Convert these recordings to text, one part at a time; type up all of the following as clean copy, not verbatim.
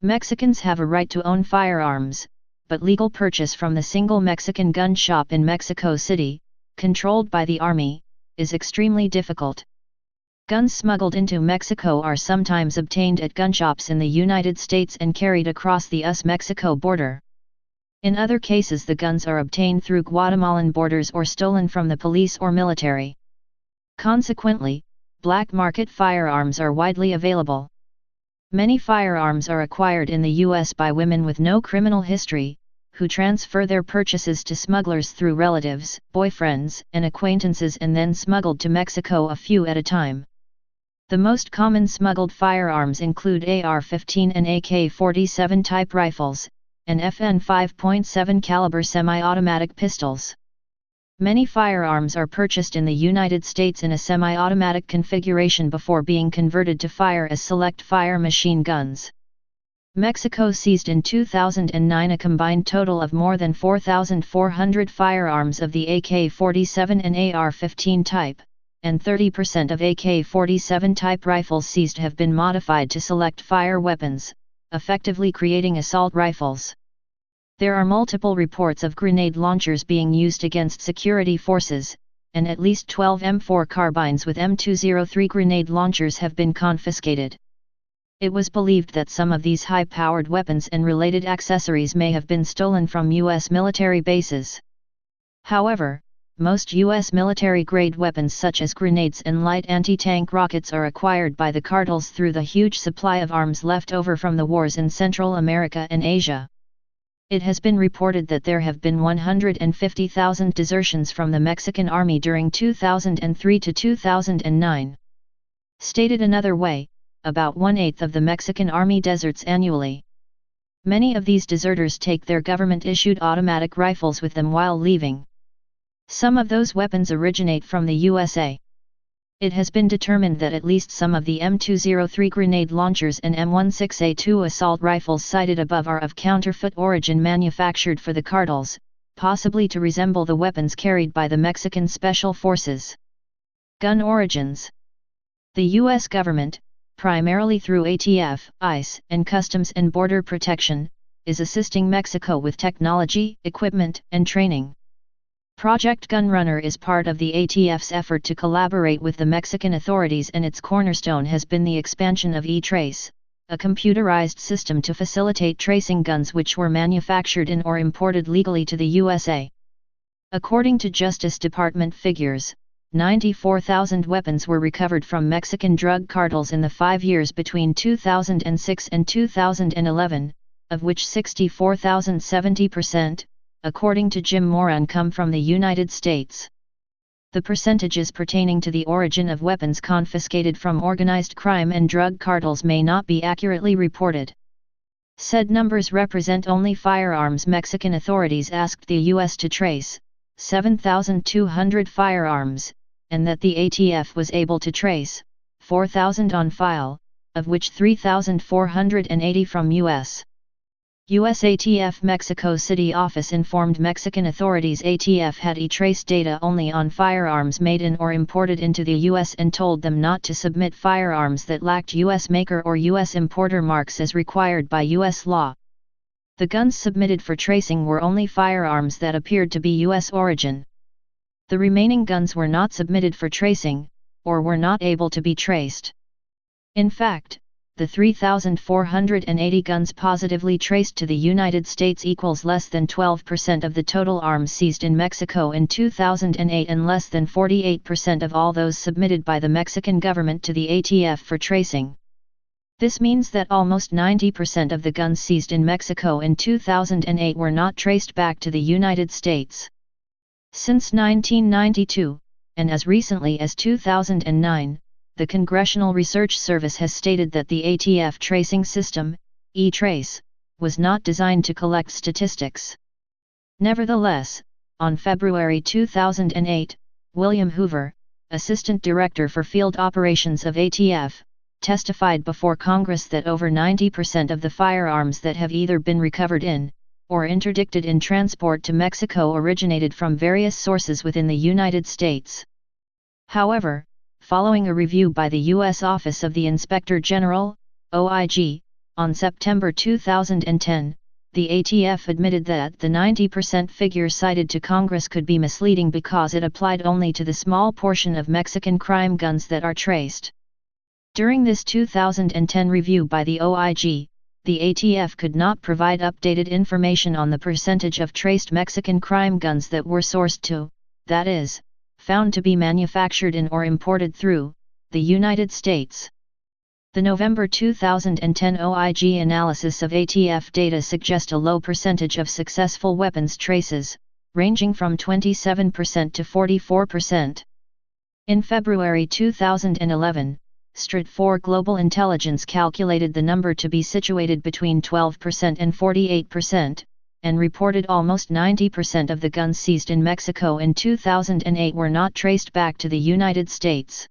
Mexicans have a right to own firearms, but legal purchase from the single Mexican gun shop in Mexico City, controlled by the Army, is extremely difficult. Guns smuggled into Mexico are sometimes obtained at gun shops in the United States and carried across the US-Mexico border. In other cases, the guns are obtained through Guatemalan borders or stolen from the police or military. Consequently, black market firearms are widely available. Many firearms are acquired in the U.S. by women with no criminal history, who transfer their purchases to smugglers through relatives, boyfriends, and acquaintances and then smuggled to Mexico a few at a time. The most common smuggled firearms include AR-15 and AK-47 type rifles, and FN 5.7 caliber semi-automatic pistols. Many firearms are purchased in the United States in a semi-automatic configuration before being converted to fire as select-fire machine guns. Mexico seized in 2009 a combined total of more than 4,400 firearms of the AK-47 and AR-15 type, and 30% of AK-47 type rifles seized have been modified to select-fire weapons, effectively creating assault rifles. There are multiple reports of grenade launchers being used against security forces, and at least 12 M4 carbines with M203 grenade launchers have been confiscated. It was believed that some of these high-powered weapons and related accessories may have been stolen from U.S. military bases. However, most U.S. military-grade weapons such as grenades and light anti-tank rockets are acquired by the cartels through the huge supply of arms left over from the wars in Central America and Asia. It has been reported that there have been 150,000 desertions from the Mexican Army during 2003 to 2009. Stated another way, about 1/8 of the Mexican Army deserts annually. Many of these deserters take their government-issued automatic rifles with them while leaving. Some of those weapons originate from the USA. It has been determined that at least some of the M203 grenade launchers and M16A2 assault rifles cited above are of counterfeit origin, manufactured for the cartels, possibly to resemble the weapons carried by the Mexican Special Forces. Gun origins. The U.S. government, primarily through ATF, ICE, and Customs and Border Protection, is assisting Mexico with technology, equipment, and training. Project Gunrunner is part of the ATF's effort to collaborate with the Mexican authorities, and its cornerstone has been the expansion of e-Trace, a computerized system to facilitate tracing guns which were manufactured in or imported legally to the USA. According to Justice Department figures, 94,000 weapons were recovered from Mexican drug cartels in the 5 years between 2006 and 2011, of which 64,070%, according to Jim Moran, come from the United States. The percentages pertaining to the origin of weapons confiscated from organized crime and drug cartels may not be accurately reported. Said numbers represent only firearms Mexican authorities asked the U.S. to trace, 7,200 firearms, and that the ATF was able to trace, 4,000 on file, of which 3,480 from U.S. ATF Mexico City office informed Mexican authorities ATF had e-trace data only on firearms made in or imported into the U.S. and told them not to submit firearms that lacked U.S. maker or U.S. importer marks as required by U.S. law. The guns submitted for tracing were only firearms that appeared to be U.S. origin. The remaining guns were not submitted for tracing, or were not able to be traced. In fact, the 3,480 guns positively traced to the United States equals less than 12% of the total arms seized in Mexico in 2008 and less than 48% of all those submitted by the Mexican government to the ATF for tracing. This means that almost 90% of the guns seized in Mexico in 2008 were not traced back to the United States. Since 1992, and as recently as 2009, the Congressional Research Service has stated that the ATF tracing system, e-Trace, was not designed to collect statistics. Nevertheless, on February 2008, William Hoover, Assistant Director for Field Operations of ATF, testified before Congress that over 90% of the firearms that have either been recovered in, or interdicted in transport to Mexico originated from various sources within the United States. However, following a review by the U.S. Office of the Inspector General, OIG, On September 2010, the ATF admitted that the 90% figure cited to Congress could be misleading because it applied only to the small portion of Mexican crime guns that are traced. During this 2010 review by the OIG, the ATF could not provide updated information on the percentage of traced Mexican crime guns that were sourced to, that is, found to be manufactured in or imported through, the United States. The November 2010 OIG analysis of ATF data suggest a low percentage of successful weapons traces, ranging from 27% to 44%. In February 2011, Strat4 Global Intelligence calculated the number to be situated between 12% and 48%, and reported almost 90% of the guns seized in Mexico in 2008 were not traced back to the United States.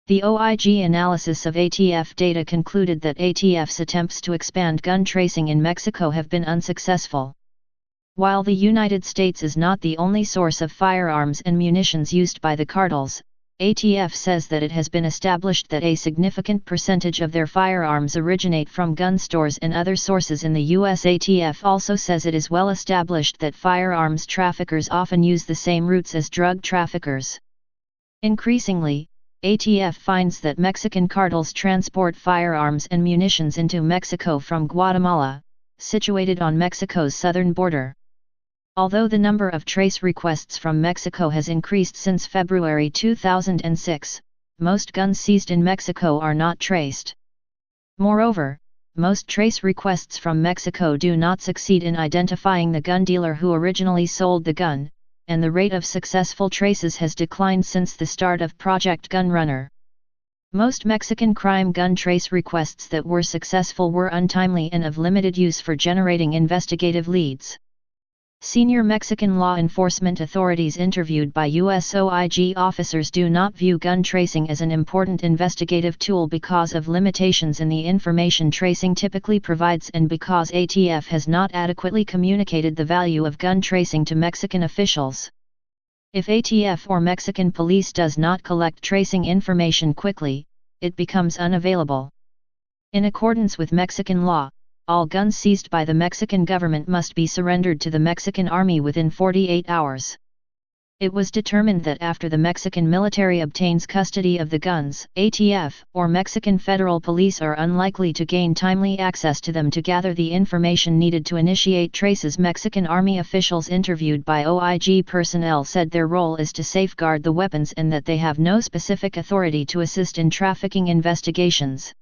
The OIG analysis of ATF data concluded that ATF's attempts to expand gun tracing in Mexico have been unsuccessful. While the United States is not the only source of firearms and munitions used by the cartels, ATF says that it has been established that a significant percentage of their firearms originate from gun stores and other sources in the U.S. ATF also says it is well established that firearms traffickers often use the same routes as drug traffickers. Increasingly, ATF finds that Mexican cartels transport firearms and munitions into Mexico from Guatemala, situated on Mexico's southern border. Although the number of trace requests from Mexico has increased since February 2006, most guns seized in Mexico are not traced. Moreover, most trace requests from Mexico do not succeed in identifying the gun dealer who originally sold the gun, and the rate of successful traces has declined since the start of Project Gunrunner. Most Mexican crime gun trace requests that were successful were untimely and of limited use for generating investigative leads. Senior Mexican law enforcement authorities interviewed by US OIG officers do not view gun tracing as an important investigative tool because of limitations in the information tracing typically provides and because ATF has not adequately communicated the value of gun tracing to Mexican officials. If ATF or Mexican police does not collect tracing information quickly, it becomes unavailable. In accordance with Mexican law, all guns seized by the Mexican government must be surrendered to the Mexican Army within 48 hours. It was determined that after the Mexican military obtains custody of the guns, ATF or Mexican federal police are unlikely to gain timely access to them to gather the information needed to initiate traces. Mexican Army officials interviewed by OIG personnel said their role is to safeguard the weapons and that they have no specific authority to assist in trafficking investigations.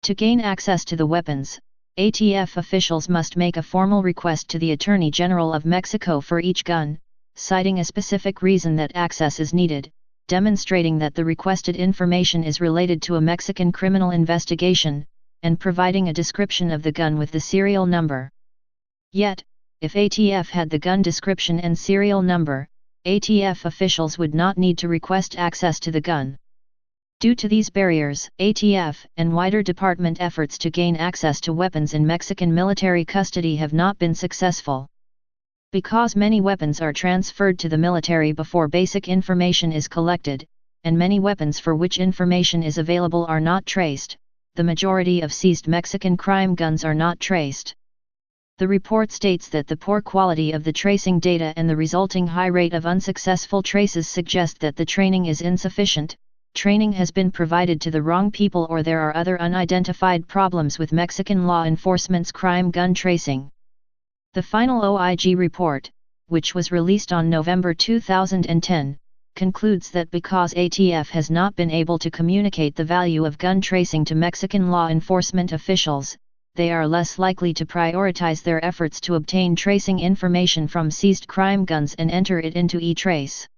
To gain access to the weapons, ATF officials must make a formal request to the Attorney General of Mexico for each gun, citing a specific reason that access is needed, demonstrating that the requested information is related to a Mexican criminal investigation, and providing a description of the gun with the serial number. Yet, if ATF had the gun description and serial number, ATF officials would not need to request access to the gun. Due to these barriers, ATF and wider department efforts to gain access to weapons in Mexican military custody have not been successful. Because many weapons are transferred to the military before basic information is collected, and many weapons for which information is available are not traced, the majority of seized Mexican crime guns are not traced. The report states that the poor quality of the tracing data and the resulting high rate of unsuccessful traces suggest that the training is insufficient. Training has been provided to the wrong people or there are other unidentified problems with Mexican law enforcement's crime gun tracing. The final OIG report, which was released on November 2010, concludes that because ATF has not been able to communicate the value of gun tracing to Mexican law enforcement officials, they are less likely to prioritize their efforts to obtain tracing information from seized crime guns and enter it into E-Trace.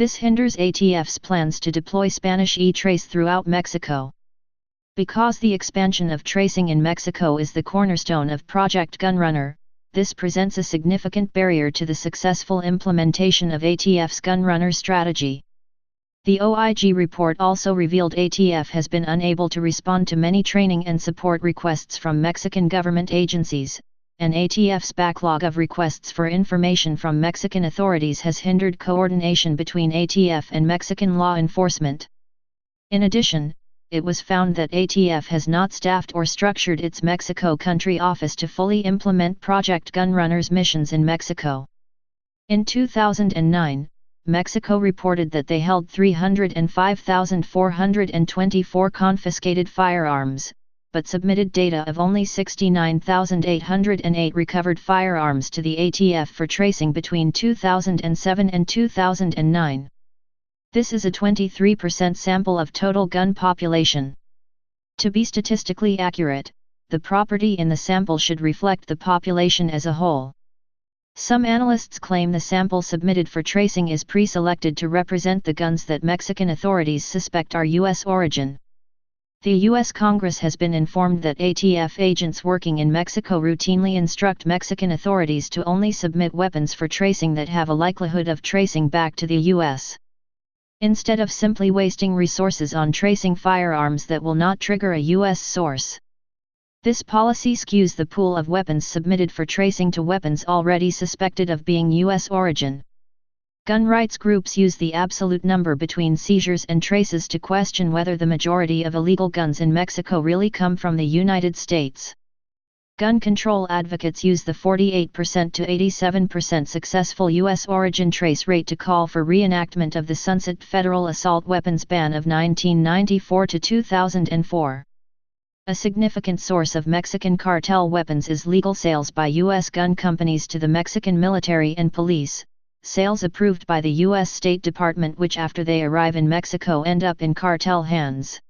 This hinders ATF's plans to deploy Spanish E-Trace throughout Mexico. Because the expansion of tracing in Mexico is the cornerstone of Project Gunrunner, this presents a significant barrier to the successful implementation of ATF's Gunrunner strategy. The OIG report also revealed ATF has been unable to respond to many training and support requests from Mexican government agencies, and ATF's backlog of requests for information from Mexican authorities has hindered coordination between ATF and Mexican law enforcement. In addition, it was found that ATF has not staffed or structured its Mexico country office to fully implement Project Gunrunner's missions in Mexico. In 2009, Mexico reported that they held 305,424 confiscated firearms, but submitted data of only 69,808 recovered firearms to the ATF for tracing between 2007 and 2009. This is a 23% sample of total gun population. To be statistically accurate, the property in the sample should reflect the population as a whole. Some analysts claim the sample submitted for tracing is pre-selected to represent the guns that Mexican authorities suspect are U.S. origin. The U.S. Congress has been informed that ATF agents working in Mexico routinely instruct Mexican authorities to only submit weapons for tracing that have a likelihood of tracing back to the U.S. instead of simply wasting resources on tracing firearms that will not trigger a U.S. source. This policy skews the pool of weapons submitted for tracing to weapons already suspected of being U.S. origin. Gun rights groups use the absolute number between seizures and traces to question whether the majority of illegal guns in Mexico really come from the United States. Gun control advocates use the 48% to 87% successful U.S. origin trace rate to call for reenactment of the sunset federal assault weapons ban of 1994 to 2004. A significant source of Mexican cartel weapons is legal sales by U.S. gun companies to the Mexican military and police, sales approved by the U.S. State Department which after they arrive in Mexico end up in cartel hands.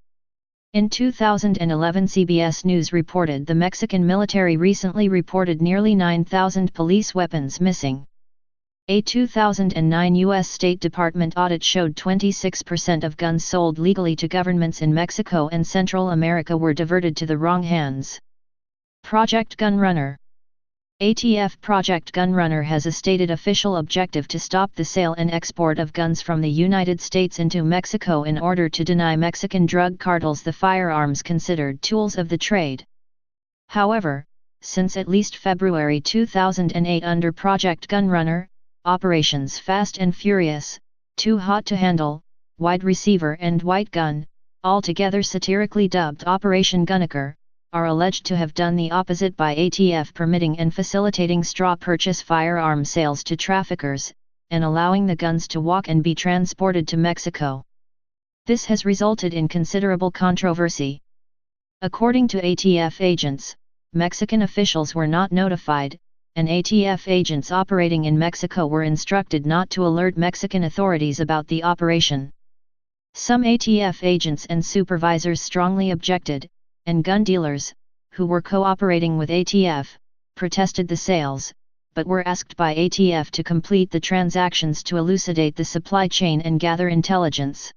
In 2011 CBS News reported the Mexican military recently reported nearly 9,000 police weapons missing. A 2009 U.S. State Department audit showed 26% of guns sold legally to governments in Mexico and Central America were diverted to the wrong hands. Project Gunrunner. ATF Project Gunrunner has a stated official objective to stop the sale and export of guns from the United States into Mexico in order to deny Mexican drug cartels the firearms considered tools of the trade. However, since at least February 2008 under Project Gunrunner, Operations Fast and Furious, Too Hot to Handle, Wide Receiver and White Gun, altogether satirically dubbed Operation Gunnaker, are alleged to have done the opposite by ATF permitting and facilitating straw purchase firearm sales to traffickers, and allowing the guns to walk and be transported to Mexico. This has resulted in considerable controversy. According to ATF agents, Mexican officials were not notified, and ATF agents operating in Mexico were instructed not to alert Mexican authorities about the operation. Some ATF agents and supervisors strongly objected, and gun dealers, who were cooperating with ATF, protested the sales, but were asked by ATF to complete the transactions to elucidate the supply chain and gather intelligence.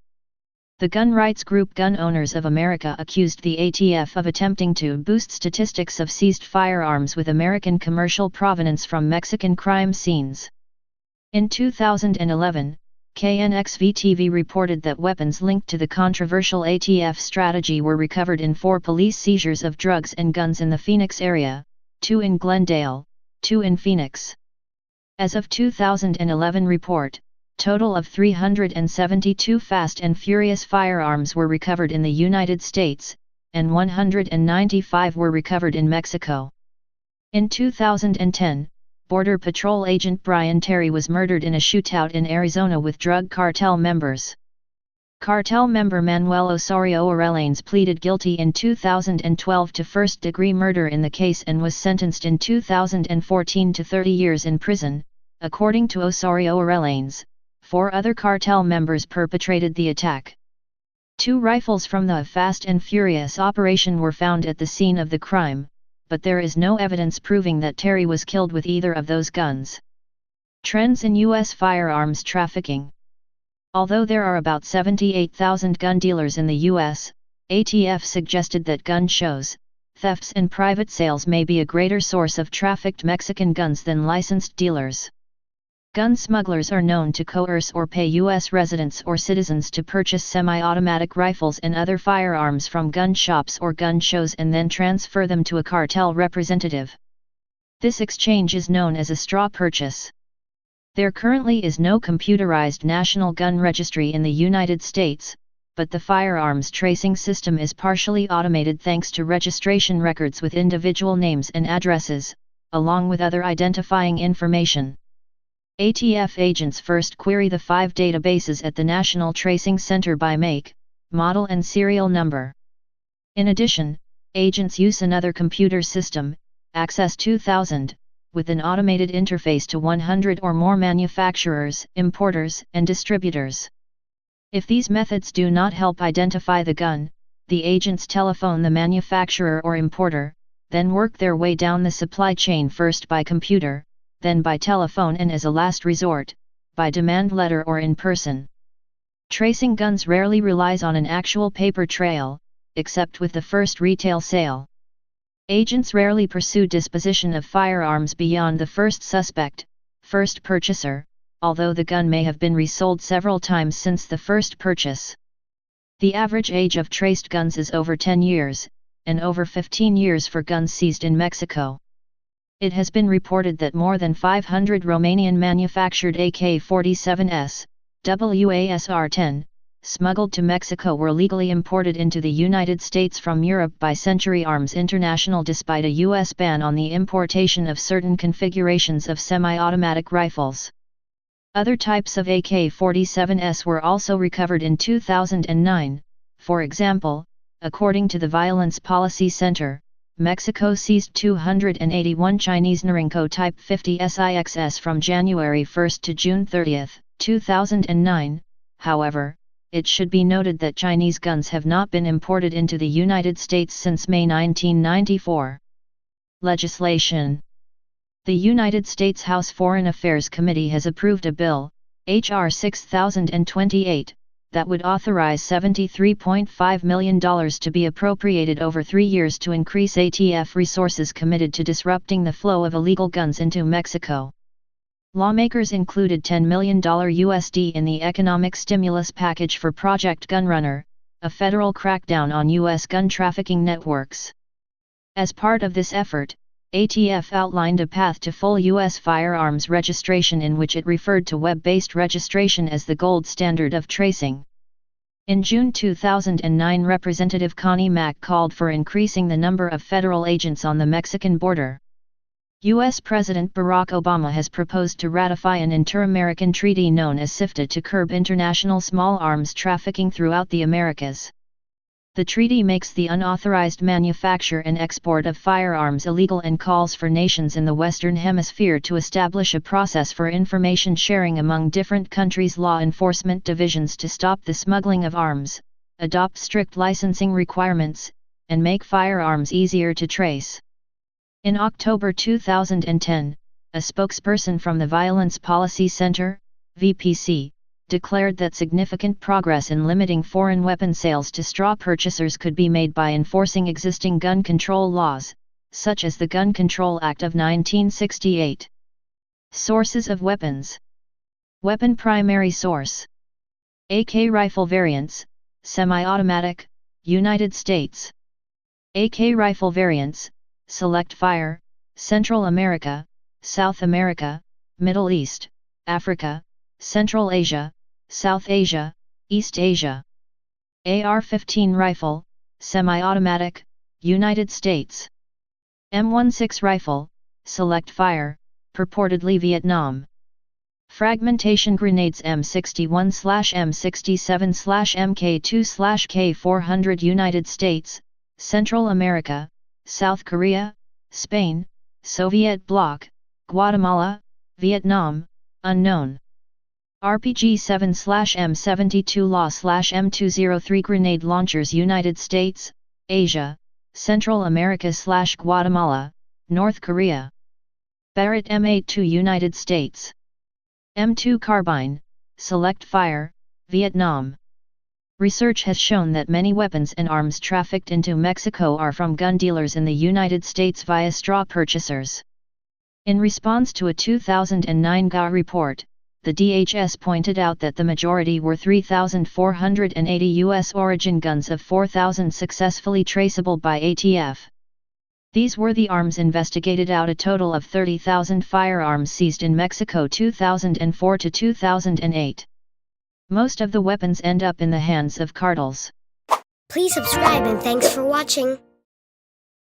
The gun rights group Gun Owners of America accused the ATF of attempting to boost statistics of seized firearms with American commercial provenance from Mexican crime scenes. In 2011, KNXV-TV reported that weapons linked to the controversial ATF strategy were recovered in 4 police seizures of drugs and guns in the Phoenix area, 2 in Glendale, 2 in Phoenix. As of 2011 report, total of 372 Fast and Furious firearms were recovered in the United States, and 195 were recovered in Mexico. In 2010, Border Patrol agent Brian Terry was murdered in a shootout in Arizona with drug cartel members. Cartel member Manuel Osorio Arellanes pleaded guilty in 2012 to first-degree murder in the case and was sentenced in 2014 to 30 years in prison. According to Osorio Arellanes, 4 other cartel members perpetrated the attack. 2 rifles from the Fast and Furious operation were found at the scene of the crime, but there is no evidence proving that Terry was killed with either of those guns. Trends in U.S. firearms trafficking. Although there are about 78,000 gun dealers in the U.S., ATF suggested that gun shows, thefts and private sales may be a greater source of trafficked Mexican guns than licensed dealers. Gun smugglers are known to coerce or pay U.S. residents or citizens to purchase semi-automatic rifles and other firearms from gun shops or gun shows and then transfer them to a cartel representative. This exchange is known as a straw purchase. There currently is no computerized national gun registry in the United States, but the firearms tracing system is partially automated thanks to registration records with individual names and addresses, along with other identifying information. ATF agents first query the 5 databases at the National Tracing Center by make, model and serial number. In addition, agents use another computer system, Access 2000, with an automated interface to 100 or more manufacturers, importers, and distributors. If these methods do not help identify the gun, the agents telephone the manufacturer or importer, then work their way down the supply chain first by computer, then by telephone, and as a last resort, by demand letter or in person. Tracing guns rarely relies on an actual paper trail, except with the first retail sale. Agents rarely pursue disposition of firearms beyond the first suspect, first purchaser, although the gun may have been resold several times since the first purchase. The average age of traced guns is over 10 years, and over 15 years for guns seized in Mexico. It has been reported that more than 500 Romanian-manufactured AK-47s, WASR-10, smuggled to Mexico were legally imported into the United States from Europe by Century Arms International despite a U.S. ban on the importation of certain configurations of semi-automatic rifles. Other types of AK-47s were also recovered in 2009, for example, according to the Violence Policy Center, Mexico seized 281 Chinese Norinco Type 50 SIXs from January 1 to June 30, 2009, however, it should be noted that Chinese guns have not been imported into the United States since May 1994. Legislation. The United States House Foreign Affairs Committee has approved a bill, H.R. 6028, that would authorize $73.5 million to be appropriated over 3 years to increase ATF resources committed to disrupting the flow of illegal guns into Mexico. Lawmakers included $10 million USD in the economic stimulus package for Project Gunrunner, a federal crackdown on U.S. gun trafficking networks. As part of this effort, ATF outlined a path to full U.S. firearms registration in which it referred to web-based registration as the gold standard of tracing. In June 2009, Representative Connie Mack called for increasing the number of federal agents on the Mexican border. U.S. President Barack Obama has proposed to ratify an inter-American treaty known as SIFTA to curb international small arms trafficking throughout the Americas. The treaty makes the unauthorized manufacture and export of firearms illegal and calls for nations in the Western Hemisphere to establish a process for information sharing among different countries' law enforcement divisions to stop the smuggling of arms, adopt strict licensing requirements, and make firearms easier to trace. In October 2010, a spokesperson from the Violence Policy Center, VPC, declared that significant progress in limiting foreign weapon sales to straw purchasers could be made by enforcing existing gun control laws, such as the Gun Control Act of 1968. Sources of weapons. Weapon primary source. AK rifle variants, semi-automatic, United States. AK rifle variants, select fire, Central America, South America, Middle East, Africa, Central Asia, South Asia, East Asia. AR-15 rifle, semi-automatic, United States. M16 rifle, select fire, purportedly Vietnam. Fragmentation grenades M61/M67/MK2/K400 United States, Central America, South Korea, Spain, Soviet bloc, Guatemala, Vietnam, unknown. RPG-7/M72 LA/M203 grenade launchers United States, Asia, Central America/Guatemala, North Korea. Barrett M82 United States. M2 carbine, select fire, Vietnam. Research has shown that many weapons and arms trafficked into Mexico are from gun dealers in the United States via straw purchasers. In response to a 2009 GA report, the DHS pointed out that the majority were 3,480 U.S. origin guns of 4,000 successfully traceable by ATF. These were the arms investigated out a total of 30,000 firearms seized in Mexico 2004 to 2008. Most of the weapons end up in the hands of cartels. Please subscribe and thanks for watching.